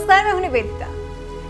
नमस्कार, मैं हूं निवेदिता।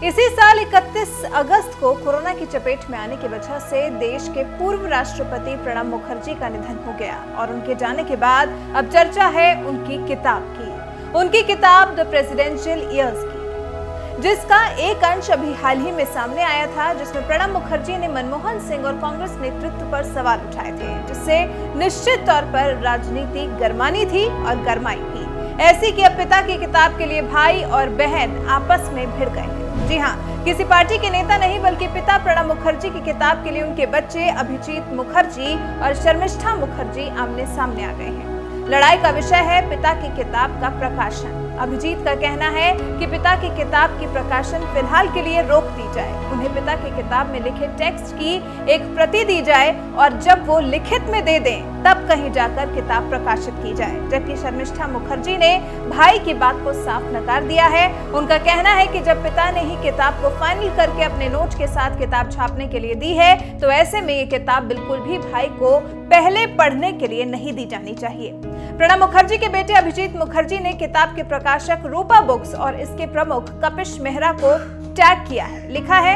इसी साल 31 अगस्त को कोरोना की चपेट में आने की वजह से देश के पूर्व राष्ट्रपति प्रणब मुखर्जी का निधन हो गया और उनके जाने के बाद अब चर्चा है उनकी किताब द प्रेसिडेंशियल ईयर्स की, जिसका एक अंश अभी हाल ही में सामने आया था, जिसमें प्रणब मुखर्जी ने मनमोहन सिंह और कांग्रेस नेतृत्व पर सवाल उठाए थे, जिससे निश्चित तौर पर राजनीति गरमानी थी और गरमाई भी। ऐसी कि अब पिता की किताब के लिए भाई और बहन आपस में भिड़ गए हैं। जी हाँ, किसी पार्टी के नेता नहीं बल्कि पिता प्रणब मुखर्जी की किताब के लिए उनके बच्चे अभिजीत मुखर्जी और शर्मिष्ठा मुखर्जी आमने सामने आ गए हैं। लड़ाई का विषय है पिता की किताब का प्रकाशन। अभिजीत का कहना है कि पिता की किताब की प्रकाशन फिलहाल के लिए रोक दी जाए, उन्हें पिता की किताब में लिखे टेक्स्ट की एक प्रति दी जाए और जब वो लिखित में दे दें तब कहीं जाकर किताब प्रकाशित की जाए। जबकि शर्मिष्ठा मुखर्जी ने भाई की बात को साफ नकार दिया है। उनका कहना है कि जब पिता ने ही किताब को फाइनल करके अपने नोट के साथ किताब छापने के लिए दी है तो ऐसे में ये किताब बिल्कुल भी भाई को पहले पढ़ने के लिए नहीं दी जानी चाहिए। प्रणब मुखर्जी के बेटे अभिजीत मुखर्जी ने किताब के प्रकाशक रूपा बुक्स और इसके प्रमुख कपिश मेहरा को टैग किया है। लिखा है,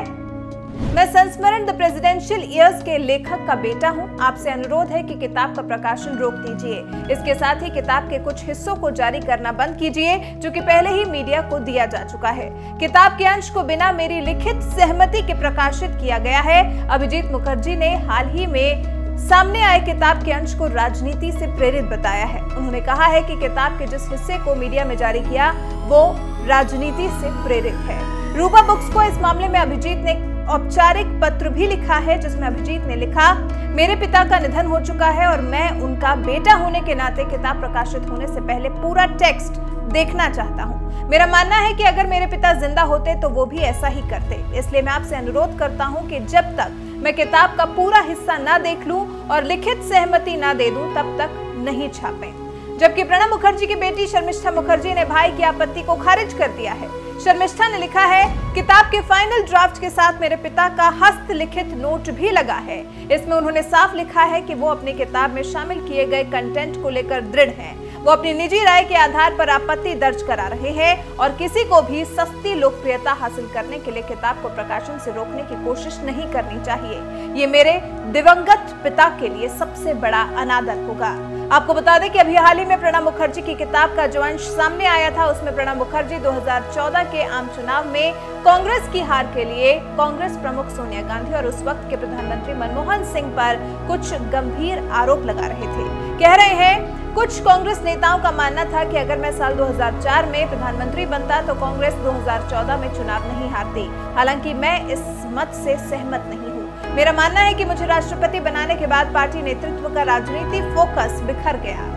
मैं संस्मरण द प्रेसिडेंशियल ईयर्स के लेखक का बेटा हूं। आपसे अनुरोध है कि किताब का प्रकाशन रोक दीजिए। इसके साथ ही किताब के कुछ हिस्सों को जारी करना बंद कीजिए, जो कि पहले ही मीडिया को दिया जा चुका है। किताब के अंश को बिना मेरी लिखित सहमति के प्रकाशित किया गया है। अभिजीत मुखर्जी ने हाल ही में सामने आए किताब के अंश को राजनीति से प्रेरित बताया है। उन्होंने कहा है कि किताब के जिस हिस्से को मीडिया में जारी किया वो राजनीति से प्रेरित है। रूपा बुक्स को इस मामले में अभिजीत ने औपचारिक पत्र भी लिखा है, जिसमें अभिजीत ने लिखा, मेरे पिता का निधन हो चुका है और मैं उनका बेटा होने के नाते किताब प्रकाशित होने से पहले पूरा टेक्स्ट देखना चाहता हूं। मेरा मानना है कि अगर मेरे पिता जिंदा होते तो वो भी ऐसा ही करते। इसलिए मैं आपसे अनुरोध करता हूं कि जब तक मैं किताब का पूरा हिस्सा ना देख लूं और लिखित सहमति ना दे दूं तब तक नहीं छापें। जबकि प्रणब मुखर्जी की बेटी शर्मिष्ठा मुखर्जी ने भाई की आपत्ति को खारिज कर दिया है। शर्मिष्ठा ने लिखा है, किताब के फाइनल ड्राफ्ट के साथ मेरे पिता का हस्तलिखित नोट भी लगा है। इसमें उन्होंने साफ लिखा है कि वो अपनी किताब में शामिल किए गए कंटेंट को लेकर दृढ़ हैं। वो अपनी निजी राय के आधार पर आपत्ति दर्ज करा रहे हैं और किसी को भी सस्ती लोकप्रियता हासिल करने के लिए किताब को प्रकाशन से रोकने की कोशिश नहीं करनी चाहिए। ये मेरे दिवंगत पिता के लिए सबसे बड़ा अनादर होगा। आपको बता दें कि अभी हाल ही में प्रणब मुखर्जी की किताब का जो अंश सामने आया था उसमें प्रणब मुखर्जी 2014 के आम चुनाव में कांग्रेस की हार के लिए कांग्रेस प्रमुख सोनिया गांधी और उस वक्त के प्रधानमंत्री मनमोहन सिंह पर कुछ गंभीर आरोप लगा रहे थे। कह रहे हैं, कुछ कांग्रेस नेताओं का मानना था कि अगर मैं साल 2004 में प्रधानमंत्री बनता तो कांग्रेस 2014 में चुनाव नहीं हारती। हालांकि मैं इस मत से सहमत नहीं हूं। मेरा मानना है कि मुझे राष्ट्रपति बनाने के बाद पार्टी नेतृत्व का राजनीति फोकस बिखर गया।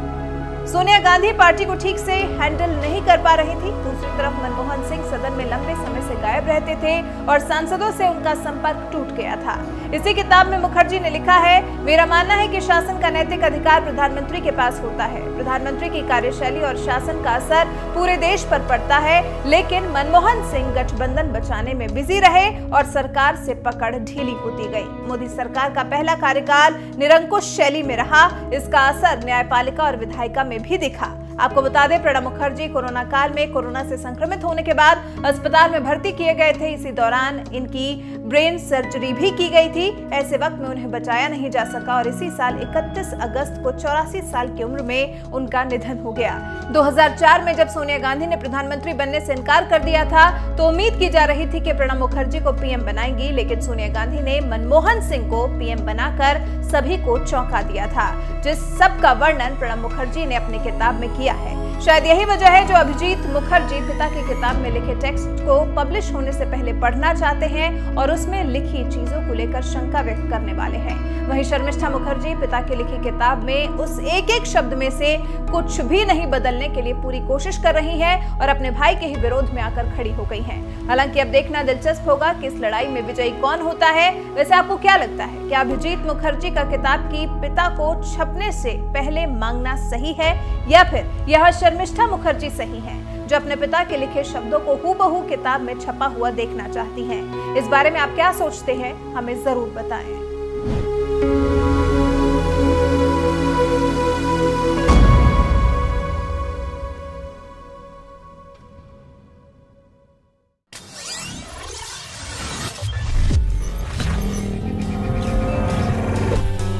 सोनिया गांधी पार्टी को ठीक से हैंडल नहीं कर पा रही थी। दूसरी तरफ मनमोहन सिंह सदन में लंबे समय से गायब रहते थे और सांसदों से उनका संपर्क टूट गया था। इसी किताब में मुखर्जी ने लिखा है, मेरा मानना है कि शासन का नैतिक अधिकार प्रधानमंत्री के पास होता है। प्रधानमंत्री की कार्यशैली और शासन का असर पूरे देश पर पड़ता है, लेकिन मनमोहन सिंह गठबंधन बचाने में बिजी रहे और सरकार से पकड़ ढीली होती गई। मोदी सरकार का पहला कार्यकाल निरंकुश शैली में रहा। इसका असर न्यायपालिका और विधायिका में भी दिखा। आपको बता दें, प्रणब मुखर्जी कोरोना काल में कोरोना से संक्रमित होने के बाद अस्पताल में भर्ती किए गए थे। इसी दौरान इनकी ब्रेन सर्जरी भी की गई थी। ऐसे वक्त में उन्हें बचाया नहीं जा सका और इसी साल 31 अगस्त को 84 साल की उम्र में उनका निधन हो गया। 2004 में जब सोनिया गांधी ने प्रधानमंत्री बनने से इनकार कर दिया था तो उम्मीद की जा रही थी कि प्रणब मुखर्जी को पीएम बनाएंगी, लेकिन सोनिया गांधी ने मनमोहन सिंह को पीएम बनाकर सभी को चौंका दिया था, जिस सब का वर्णन प्रणब मुखर्जी ने अपनी किताब में किया है। शायद यही वजह है जो अभिजीत मुखर्जी पिता की किताब में लिखे टेक्स्ट को पब्लिश होने से पहले पढ़ना चाहते हैं और उसमें लिखी चीजों को लेकर शंका व्यक्त करने वाले हैं। वहीं शर्मिष्ठा मुखर्जी पिता की लिखी किताब में उस एक एक शब्द में से कुछ भी नहीं बदलने के लिए पूरी कोशिश कर रही हैं और अपने भाई के ही विरोध में आकर खड़ी हो गई हैं। हालांकि अब देखना दिलचस्प होगा कि इस लड़ाई में विजयी कौन होता है। वैसे आपको क्या लगता है, क्या अभिजीत मुखर्जी का किताब की पिता को छपने से पहले मांगना सही है या फिर यह शर्मिष्ठा मुखर्जी सही है जो अपने पिता के लिखे शब्दों को हूबहू किताब में छपा हुआ देखना चाहती हैं? इस बारे में आप क्या सोचते हैं, हमें जरूर बताएं।